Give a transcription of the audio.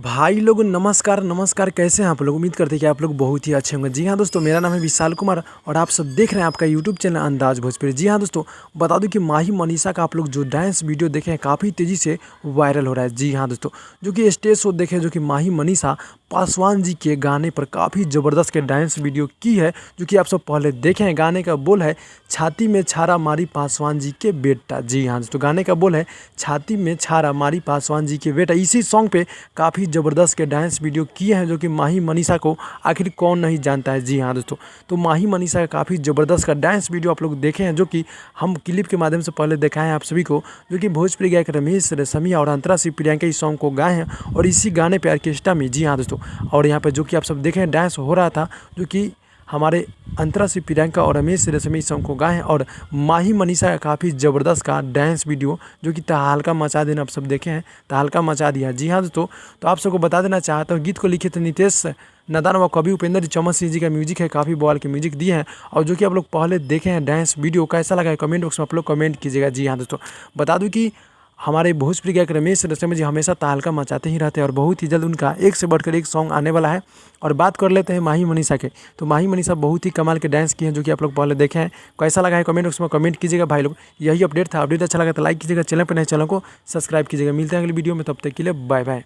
भाई लोग नमस्कार नमस्कार, कैसे हैं आप लोग। उम्मीद करते हैं कि आप लोग बहुत ही अच्छे होंगे। जी हाँ दोस्तों, मेरा नाम है विशाल कुमार और आप सब देख रहे हैं आपका यूट्यूब चैनल अंदाज भोजपुरी। जी हाँ दोस्तों, बता दूं कि माही मनीषा का आप लोग जो डांस वीडियो देखे हैं काफ़ी तेज़ी से वायरल हो रहा है। जी हाँ दोस्तों, जो कि स्टेज शो देखे, जो कि माही मनीषा पासवान जी के गाने पर काफ़ी ज़बरदस्त के डांस वीडियो की है, जो कि आप सब पहले देखे हैं। गाने का बोल है छाती में छारा मारी पासवान जी के बेटा। जी हाँ दोस्तों, गाने का बोल है छाती में छारा मारी पासवान जी के बेटा। इसी सॉन्ग पे काफ़ी ज़बरदस्त के डांस वीडियो किए हैं, जो कि माही मनीषा को आखिर कौन नहीं जानता है। जी हाँ दोस्तों, तो माही मनीषा का काफ़ी ज़बरदस्त का डांस वीडियो आप लोग देखे हैं, जो कि हम क्लिप के माध्यम से पहले दिखाए हैं आप सभी को, जो कि भोजपुरी गायक रमेश रेशमिया और अंतरा सिंह प्रियंका इस सॉन्ग को गाए हैं और इसी गाने पे ऑर्केस्ट्रा में। जी हाँ दोस्तों, और यहाँ पे जो कि आप सब देखें डांस हो रहा था, जो कि हमारे अंतरा सिंह प्रियंका और रमेश रेशमिया इस सॉन्ग को गाए हैं और माही मनीषा का काफ़ी ज़बरदस्त का डांस वीडियो, जो कि तहलका मचा देना आप सब देखे हैं, तहलका मचा दिया। जी हाँ दोस्तों, तो आप सबको बता देना चाहता हूँ, गीत को लिखे थे नितेश नादान व कवि उपेंद्र चमन सिंह जी का म्यूजिक है, काफ़ी बवाल के म्यूजिक दिए हैं। और जो कि आप लोग पहले देखे हैं डांस वीडियो, कैसा लगा है कमेंट बॉक्स में आप लोग कमेंट कीजिएगा। जी हाँ दोस्तों, बता दूं कि हमारे भोजपुरी गायक रमेश रेशमिया जी हमेशा तहलका मचाते ही रहते हैं और बहुत ही जल्द उनका एक से बढ़कर एक सॉन्ग आने वाला है। और बात कर लेते हैं माही मनीषा के, तो माही मनीषा बहुत ही कमाल के डांस किए हैं, जो कि आप लोग पहले देखे हैं। कैसा लगा है कमेंट बॉक्स में कमेंट कीजिएगा भाई लोग। यही अपडेट था, अपडेट अच्छा लगा तो लाइक कीजिएगा, चैनल पर नए चैनल को सब्सक्राइब कीजिएगा। मिलते हैं अगली वीडियो में, तब तक के लिए बाय बाय।